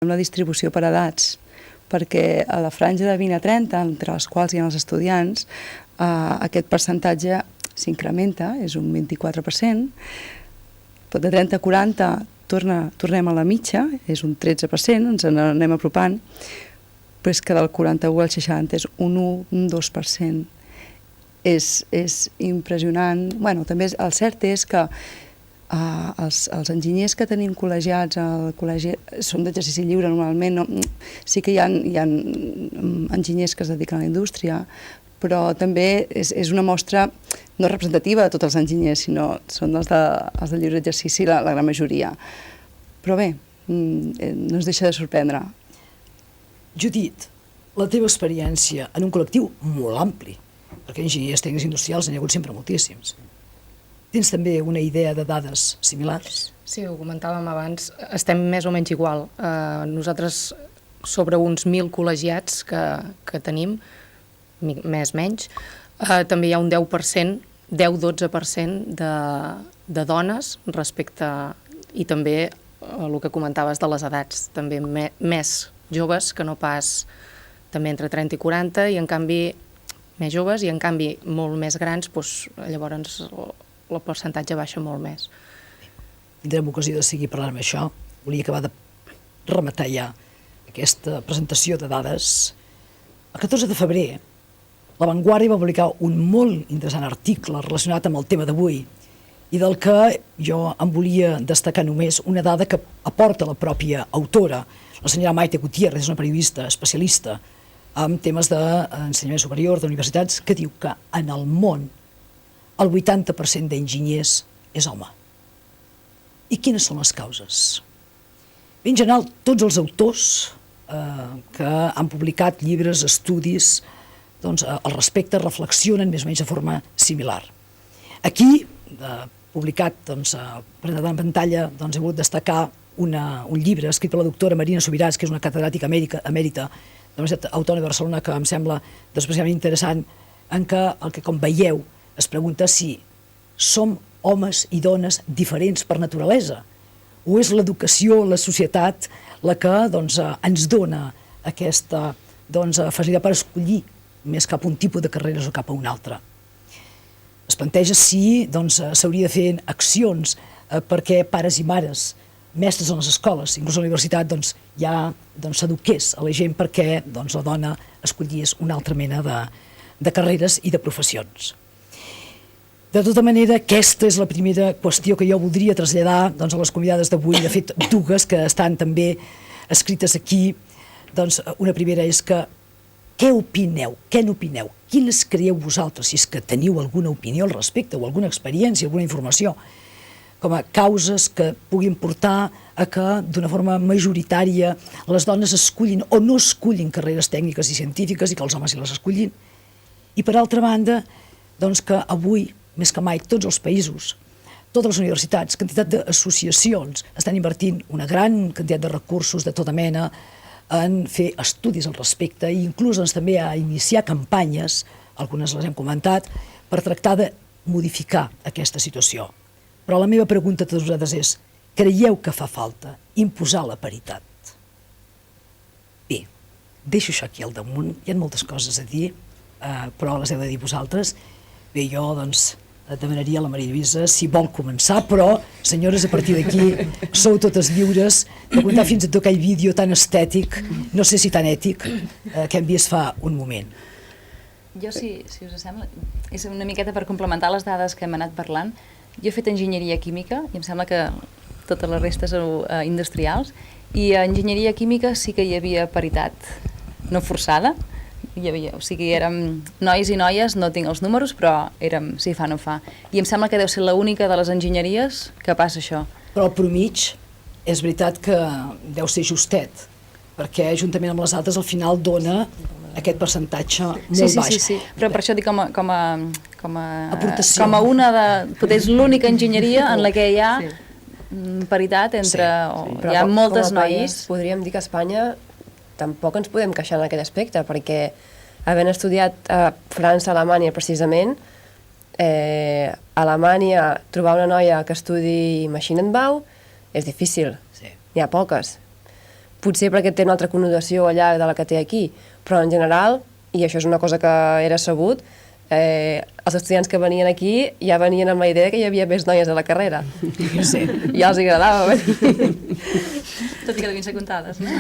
amb la distribució per edats, perquè a la franja de 20 a 30, entre les quals hi ha els estudiants, aquest percentatge s'incrementa, és un 24%, però de 30 a 40 tornem a la mitja, és un 13%, ens anem apropant, però és que del 41 al 60 és un 1, un 2%. És impressionant. Bueno, també el cert és que els enginyers que tenim col·legiats al col·legi són d'exercici lliure normalment, sí que hi ha enginyers que es dediquen a la indústria, però també és una mostra no representativa de tots els enginyers, sinó són els de lliure exercici, la gran majoria. Però bé, no es deixa de sorprendre. Judit, la teva experiència en un col·lectiu molt ampli, perquè enginyers tècnics industrials n'hi ha hagut sempre moltíssims. Tens també una idea de dades similars? Sí, ho comentàvem abans, estem més o menys igual. Nosaltres, sobre uns 1.000 col·legiats que tenim, més o menys, també hi ha un 10%, 10-12% de dones respecte, i també el que comentaves de les edats, també més joves que no pas, també entre 30 i 40, i en canvi més joves, i en canvi molt més grans, doncs llavors el percentatge baixa molt més. Tindrem ocasió de seguir parlant amb això. Volia acabar de rematar ja aquesta presentació de dades. El 14 de febrer, La Vanguardia va publicar un molt interessant article relacionat amb el tema d'avui i del que jo em volia destacar només una dada que aporta la pròpia autora, la senyora Maite Gutiérrez, és una periodista especialista en temes d'ensenyament superior, d'universitats, que diu que en el món el 80% d'enginyers és home. I quines són les causes? Bé, en general, tots els autors que han publicat llibres, estudis, al respecte reflexionen més o menys de forma similar. Aquí, publicat, presentat en pantalla, he volgut destacar un llibre escrit per la doctora Marina Subirats, que és una catedràtica emèrita de la Universitat Autònoma de Barcelona, que em sembla especialment interessant, en què el que, com veieu, es pregunta si som homes i dones diferents per naturalesa o és l'educació, la societat, la que ens dona aquesta facilitat per escollir més cap a un tipus de carreres o cap a un altre. Es planteja si s'hauria de fer accions perquè pares i mares, mestres en les escoles, inclús a la universitat, ja s'eduqués a la gent perquè la dona escollís una altra mena de carreres i de professions. De tota manera, aquesta és la primera qüestió que jo voldria traslladar a les convidades d'avui. De fet, dues que estan també escrites aquí. Una primera és que què opineu? Què n'opineu? Quines creieu vosaltres, si és que teniu alguna opinió al respecte o alguna experiència, alguna informació, com a causes que puguin portar a que d'una forma majoritària les dones escollin o no escollin carreres tècniques i científiques i que els homes hi les escollin? I per altra banda, que avui, més que mai, tots els països, totes les universitats, quantitat d'associacions estan invertint una gran quantitat de recursos de tota mena en fer estudis al respecte i inclús també a iniciar campanyes, algunes les hem comentat, per tractar de modificar aquesta situació. Però la meva pregunta a tots vosaltres és: creieu que fa falta imposar la paritat? Bé, deixo això aquí al damunt, hi ha moltes coses a dir, però les heu de dir vosaltres. Bé, jo demanaria a la Maria Lluïsa si vol començar, però, senyores, a partir d'aquí sou totes lliures de comentar fins a tot aquell vídeo tan estètic, no sé si tan ètic, que hem vist fa un moment. Jo, si us sembla, és una miqueta per complementar les dades que hem anat parlant. Jo he fet enginyeria química i em sembla que totes les restes sou industrials, i a enginyeria química sí que hi havia paritat no forçada. O sigui, érem nois i noies, no tinc els números, però érem si fa no fa. I em sembla que deu ser l'única de les enginyeries que passa això. Però el promig és veritat que deu ser justet, perquè juntament amb les altres al final dona aquest percentatge molt baix. Sí, però per això dic com a aportació. Com a una de... Potser és l'única enginyeria en la que hi ha paritat entre... Hi ha moltes noies. Podríem dir que a Espanya tampoc ens podem queixar en aquest aspecte, perquè havent estudiat a França, Alemanya precisament, a Alemanya trobar una noia que estudi Maschinenbau és difícil, n'hi ha poques. potser perquè té una altra connotació allà de la que té aquí, però en general, i això és una cosa que era sabut, els estudiants que venien aquí ja venien amb la idea que hi havia més noies a la carrera. Sí. Ja els agradava venir. Tot i que devien ser comptades, no?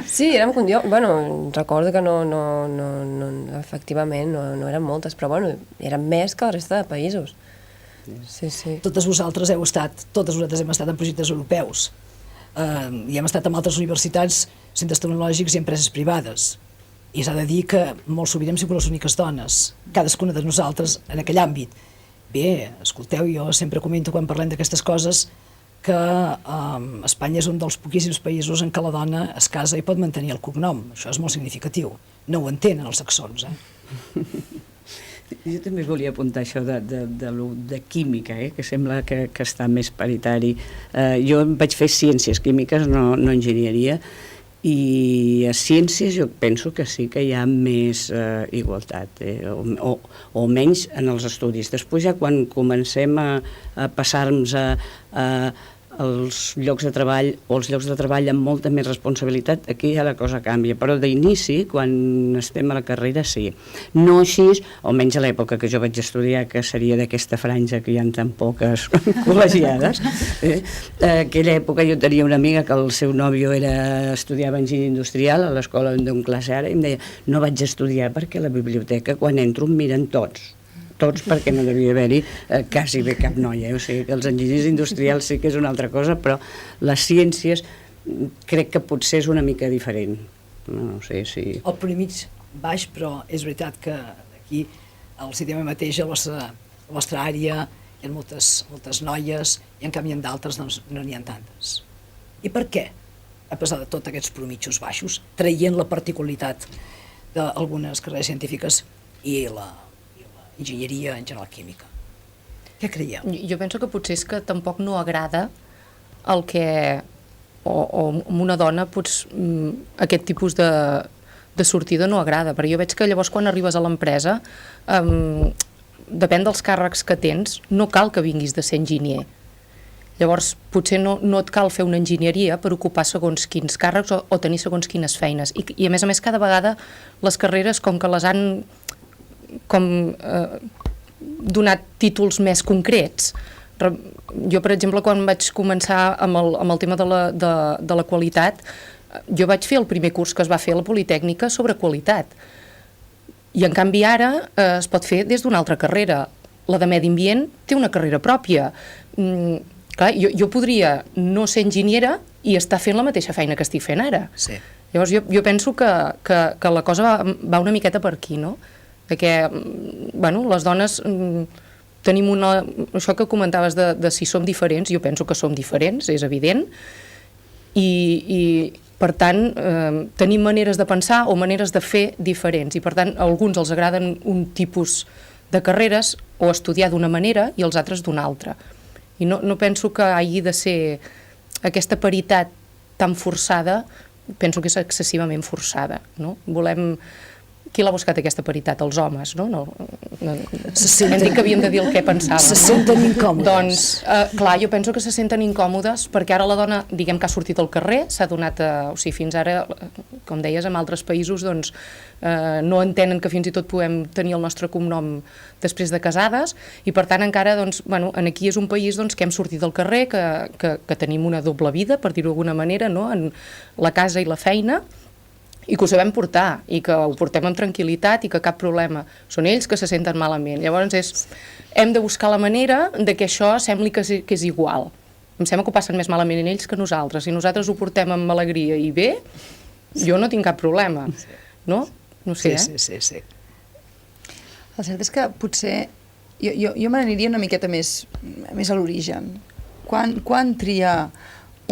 Sí, érem, jo, recordo que efectivament no eren moltes, però eren més que la resta de països. Sí. Totes vosaltres hem estat en projectes europeus i hem estat en altres universitats, centres tecnològics i empreses privades. I s'ha de dir que molt sovint hem sigut les úniques dones, cadascuna de nosaltres en aquell àmbit. Bé, escolteu, jo sempre comento quan parlem d'aquestes coses que Espanya és un dels poquíssims països en què la dona es casa i pot mantenir el cognom. Això és molt significatiu. No ho entenen els saxons, Jo també volia apuntar això de química, que sembla que està més paritari. Jo vaig fer ciències químiques, no enginyeria, i a ciències jo penso que sí que hi ha més igualtat, o menys en els estudis. Després ja quan comencem a passar-nos els llocs de treball o els llocs de treball amb molta més responsabilitat, aquí ja la cosa canvia, però d'inici, quan estem a la carrera, sí. No així, almenys a l'època que jo vaig estudiar, que seria d'aquesta franja que hi ha tan poques col·legiades. Aquella època jo tenia una amiga que el seu nòvio estudiava enginyeria industrial a l'escola d'on classe ara, i em deia, no vaig estudiar perquè a la biblioteca quan entro em miren tots, perquè no devia haver-hi quasi bé cap noia. O sigui que els enginyers industrials sí que és una altra cosa, però les ciències crec que potser és una mica diferent. No sé si... El primer mig baix, però és veritat que aquí al CITEM mateix, a la vostra àrea, hi ha moltes noies i en canvi en d'altres doncs, no n'hi ha tantes. I per què? A pesar de tots aquests promitjos baixos, traient la particularitat d'algunes carreres científiques i la enginyeria, en general química. Què creieu? Jo penso que potser és que tampoc no agrada el que, o amb una dona aquest tipus de sortida no agrada, perquè jo veig que llavors quan arribes a l'empresa, depèn dels càrrecs que tens, no cal que vinguis de ser enginyer. Llavors, potser no et cal fer una enginyeria per ocupar segons quins càrrecs o tenir segons quines feines. I a més, cada vegada les carreres, com que les han donat títols més concrets. Jo, per exemple, quan vaig començar amb el tema de la qualitat, jo vaig fer el primer curs que es va fer a la Politècnica sobre qualitat. I, en canvi, ara es pot fer des d'una altra carrera. La de Medi Ambient té una carrera pròpia. Clar, jo podria no ser enginyera i estar fent la mateixa feina que estic fent ara. Sí. Llavors, jo penso que la cosa va una miqueta per aquí, no? Perquè, les dones tenim això que comentaves de si som diferents, jo penso que som diferents, és evident, i per tant tenim maneres de pensar o maneres de fer diferents, i per tant a alguns els agraden un tipus de carreres o estudiar d'una manera i els altres d'una altra. I no penso que hagi de ser aquesta paritat tan forçada, penso que és excessivament forçada, no? Qui l'ha buscat aquesta paritat? Els homes, no? Hem dit que havíem de dir el que pensàvem. Se senten incòmodes. Doncs, clar, jo penso que se senten incòmodes perquè ara la dona, diguem que ha sortit al carrer, s'ha donat, o sigui, fins ara, com deies, en altres països, doncs, no entenen que fins i tot podem tenir el nostre cognom després de casades, i per tant encara, doncs, aquí és un país doncs, que hem sortit al carrer, que tenim una doble vida, per dir-ho d'alguna manera, no? En la casa i la feina, i que ho sabem portar, i que ho portem amb tranquil·litat i que cap problema. Són ells que se senten malament. Llavors hem de buscar la manera de que això sembli que és igual. Em sembla que ho passen més malament ells que nosaltres. Si nosaltres ho portem amb alegria i bé, jo no tinc cap problema. No? No sé, Sí. El cert és que potser jo me n'aniria una miqueta més a l'origen. Quan tria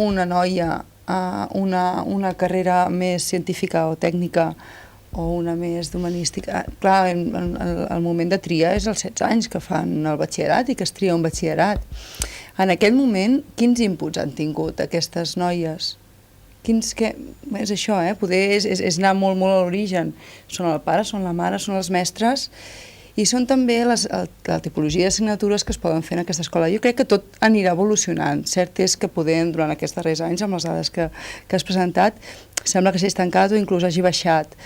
una noia una carrera més científica o tècnica o una més humanística? Clar, el moment de triar és als 16 anys que fan el batxillerat i que es tria un batxillerat. En aquest moment, quins inputs han tingut aquestes noies? És això, poder és anar molt, molt a l'origen. Són el pare, són la mare, són els mestres, I són també la tipologia d'assignatures que es poden fer en aquesta escola. Jo crec que tot anirà evolucionant. Cert és que podem, durant aquests darrers anys, amb les dades que has presentat, sembla que s'hagi estancat o inclús hagi baixat.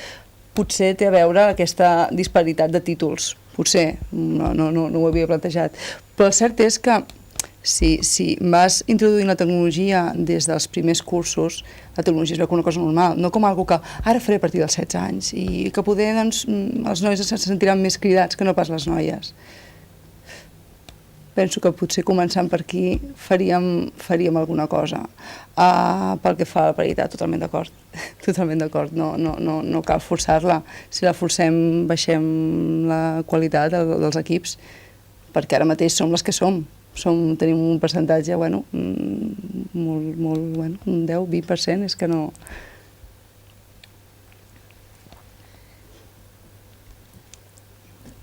Potser té a veure aquesta disparitat de títols. Potser, no ho havia plantejat. Però el cert és que si vas introduint la tecnologia des dels primers cursos, la tecnologia es veu com una cosa normal, no com algo que ara faré a partir dels 16 anys i que poder, doncs, els nois se sentiran més cridats que no pas les noies. Penso que potser començant per aquí faríem alguna cosa. Pel que fa a la paritat, totalment d'acord. Totalment d'acord, no cal forçar-la. Si la forcem, baixem la qualitat dels equips, perquè ara mateix som les que som. Tenim un percentatge, bueno, molt, bueno, un 10-20%, és que no...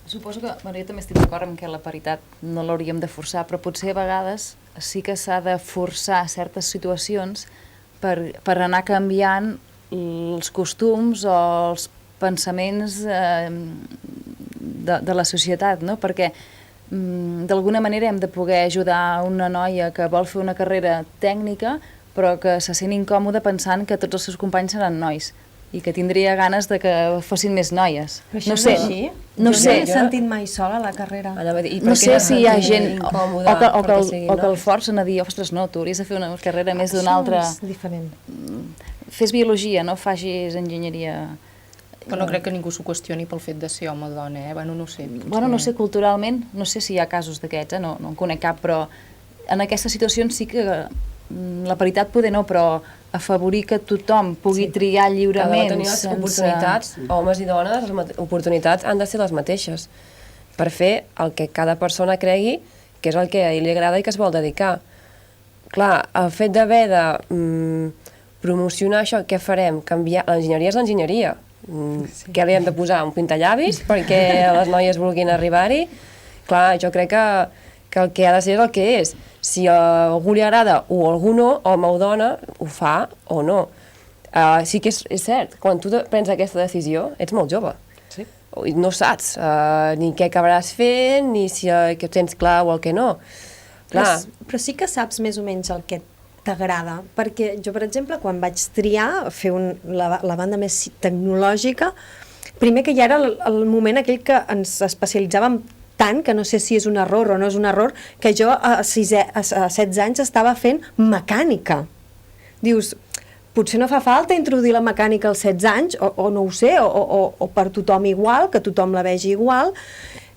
Suposo que, bueno, jo també estic d'acord amb que la paritat no l'hauríem de forçar, però potser a vegades sí que s'ha de forçar certes situacions per anar canviant els costums o els pensaments de la societat, no? Perquè d'alguna manera hem de poder ajudar una noia que vol fer una carrera tècnica però que se sent incòmoda pensant que tots els seus companys seran nois i que tindria ganes de que fossin més noies. Però això no sé, així? No sé, m'he sentit mai sola a la carrera. No sé si hi ha gent o que el forcen a dir, ostres, no, tu hauries de fer una carrera més d'una altra... Això és diferent. Fes biologia, no facis enginyeria... Però no crec que ningú s'ho qüestioni pel fet de ser home o dona, Bueno, no sé. Bueno, no sé, culturalment, no sé si hi ha casos d'aquests, no en conec cap, però en aquestes situacions sí que la paritat poder no, però afavorir que tothom pugui triar lliurement. Cada tenir les oportunitats, homes i dones, les oportunitats han de ser les mateixes per fer el que cada persona cregui que és el que a ell li agrada i que es vol dedicar. Clar, el fet d'haver de promocionar això, què farem? Canviar... L'enginyeria és l'enginyeria. Què li hem de posar? Un pintallavis perquè les noies vulguin arribar-hi? Clar, jo crec que el que ha de ser és el que és. Si a algú li agrada o a algú no, home o dona, ho fa o no. Sí que és cert, quan tu prens aquesta decisió, ets molt jove. Sí. No saps ni què acabaràs fent, ni si que tens clar o el que no. Clar. Però sí que saps més o menys el que t'agrada, perquè jo, per exemple, quan vaig triar fer la banda més tecnològica, primer que ja era el moment aquell que ens especialitzàvem tant, que no sé si és un error o no és un error, que jo a 16 anys estava fent mecànica. Dius, potser no fa falta introduir la mecànica als 16 anys, o no ho sé, o per tothom igual, que tothom la vegi igual,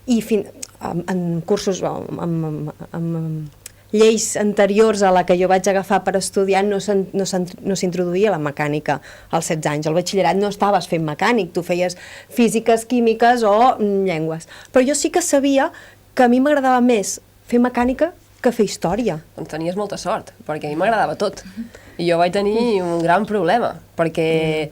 i en cursos, amb lleis anteriors a la que jo vaig agafar per estudiar no s'introduïa la mecànica als 16 anys. Al batxillerat no estaves fent mecànic, tu feies físiques, químiques o llengües. Però jo sí que sabia que a mi m'agradava més fer mecànica que fer història. Doncs tenies molta sort, perquè a mi m'agradava tot. I jo vaig tenir un gran problema, perquè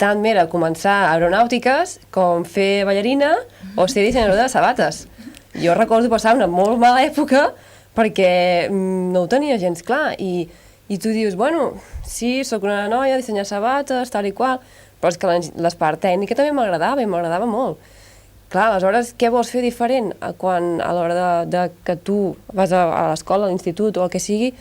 tant m'era començar aeronàutiques com fer ballarina o ser dissenyadora de sabates. Jo recordo passar una molt mala època perquè no ho tenia gens clar i tu dius, bueno, sí, sóc una noia, dissenyar sabates, tal i qual, però és que l'espart tècnica també m'agradava i m'agradava molt. Clar, aleshores, què vols fer diferent quan a l'hora de que tu vas a l'escola, a l'institut o el que sigui,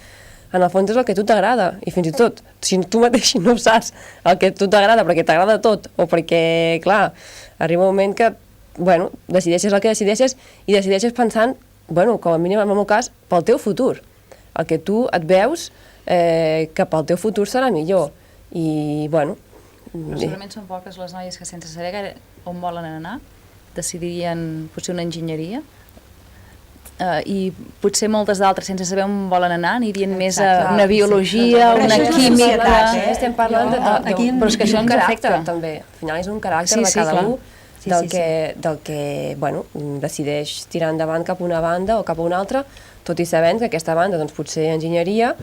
en el fons és el que a tu t'agrada, i fins i tot, si tu mateix no saps el que a tu t'agrada perquè t'agrada tot, o perquè, clar, arriba un moment que, bueno, decideixes el que decideixes i decideixes pensant, bueno, com a mínim en el meu cas, pel teu futur. El que tu et veus que pel teu futur serà millor. I, bueno... Però segurament són poques les noies que sense saber gaire on volen anar decidirien potser una enginyeria i potser moltes d'altres sense saber on volen anar anirien més a una biologia, una química... Estem parlant però és que això ens afecta. També. Al final és un caràcter de cada un del que bueno, decideix tirar endavant cap a una banda o cap a una altra, tot i sabent que aquesta banda doncs, potser enginyeria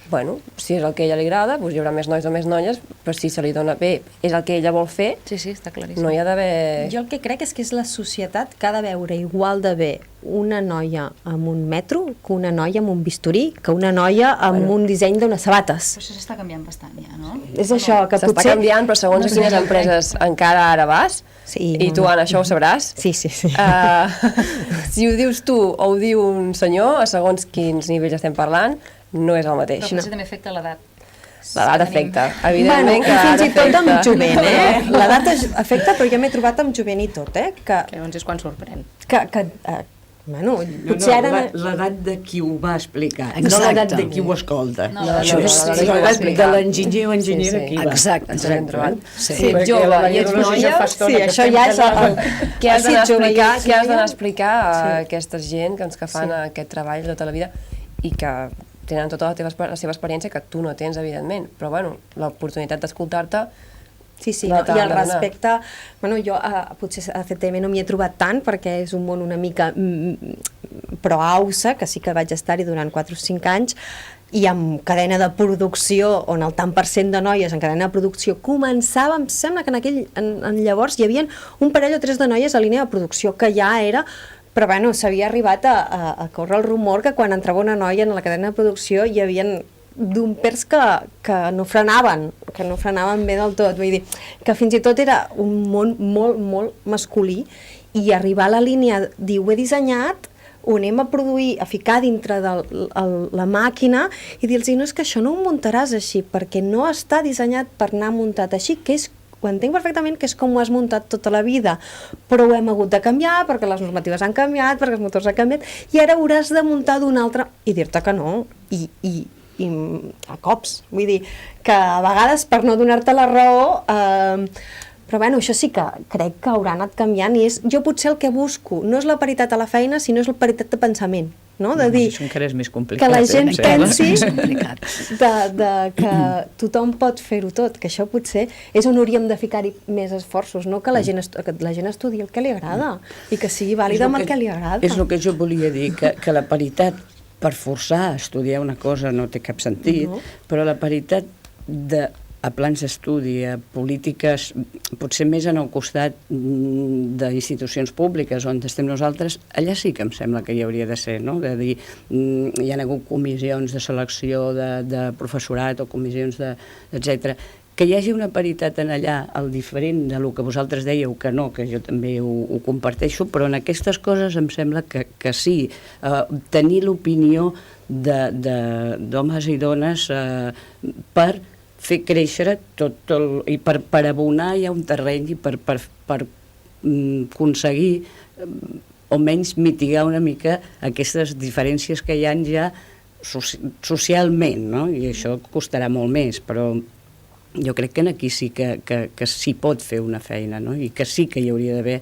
bueno, si és el que a ella li agrada, doncs hi haurà més nois o més noies, però si se li dona bé, és el que ella vol fer, Sí, està claríssim. no hi ha d'haver... Jo el que crec és que és la societat que ha de veure igual de bé una noia amb un metro que una noia amb un bisturí, que una noia amb un disseny d'unes sabates. Però això s'està canviant bastant ja, no? És això, que S'està potser... canviant, però segons a quines empreses encara ara vas, Sí, i tu, Anna, això ho sabràs, Sí, sí, sí. si ho dius tu o ho diu un senyor, a segons quins nivells estem parlant, no és el mateix. Però potser també afecta l'edat. L'edat afecta, Bueno, evidentment que fins i tot amb afecta. jovent, L'edat afecta, però jo m'he trobat amb jovent i tot, Que llavors és quan sorprèn. Bueno, potser ara... L'edat de qui ho va explicar, no Exacte. l'edat de qui ho escolta. No, això és l'edat de l'enginyer o enginyera Sí, sí. qui va. Exacte. Ens hem trobat. Sí. Si ets Perquè jove la i ets Maria Dolors noia, ja fa estona sí, que això estem ja és... parlant. què has d'anar a Si ets jove i explicar, ets què has d'anar a noia? explicar a Sí. aquesta gent que ens que fan aquest treball tota la vida i que tenen tota la seva experiència que tu no tens, evidentment, però bueno, l'oportunitat d'escoltar-te Sí, sí, No no, t'ha i el de donar. respecte... Bueno, jo potser a CTM no m'hi he trobat tant perquè és un món una mica però AUSA, que sí que vaig estar-hi durant 4 o 5 anys, i amb cadena de producció, on el tant per cent de noies en cadena de producció començava, em sembla que en llavors hi havia un parell o 3 de noies a línia de producció, que ja era... Però bueno, s'havia arribat a córrer el rumor que quan entrava una noia en la cadena de producció hi havia dumpers que no frenaven bé del tot, vull dir, que fins i tot era un món molt, molt masculí, i arribar a la línia, dir, ho he dissenyat, ho anem a produir, a ficar dintre de la màquina i dir-los, no, és que això no ho muntaràs així, perquè no està dissenyat per anar muntat així, que és ho entenc perfectament, que és com ho has muntat tota la vida, però ho hem hagut de canviar perquè les normatives han canviat, perquè els motors han canviat, i ara hauràs de muntar d'una altra, i dir-te que no, i a cops, vull dir, que a vegades per no donar-te la raó, però bueno, això sí que crec que haurà anat canviant, i jo potser el que busco no és la paritat a la feina, sinó és la paritat de pensament, no? De dir Això encara és més complicat. que la gent em sembla. pensi que tothom pot fer-ho tot, que això potser és on hauríem de ficar-hi més esforços, no? Que la gent estudi el que li agrada i que sigui vàlida amb el que li agrada. És el que jo volia dir, que la paritat per forçar a estudiar una cosa no té cap sentit, però la paritat a plans d'estudi, a polítiques, potser més en el costat d'institucions públiques on estem nosaltres, allà sí que em sembla que hi hauria de ser, no? De dir, hi ha hagut comissions de selecció de professorat o comissions etc. Que hi hagi una paritat en allà, el diferent de lo que vosaltres dèieu que no, que jo també ho comparteixo, però en aquestes coses em sembla que sí. Tenir l'opinió d'homes i dones per fer créixer i per abonar ja un terreny i per aconseguir o menys mitigar una mica aquestes diferències que hi ha ja socialment, no? I això costarà molt més, però jo crec que aquí sí que s'hi pot fer una feina, no? I que sí que hi hauria d'haver,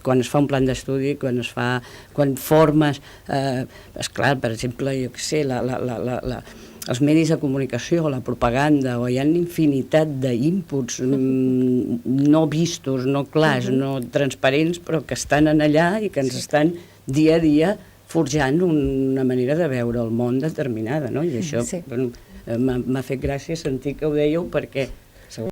quan es fa un plan d'estudi, quan formes, esclar, per exemple, jo què sé, els medis de comunicació, la propaganda, o hi ha infinitat d'inputs no vistos, no clars, no transparents, però que estan en allà i que ens estan dia a dia forjant una manera de veure el món determinada, no? I això m'ha fet gràcia sentir que ho dèieu, perquè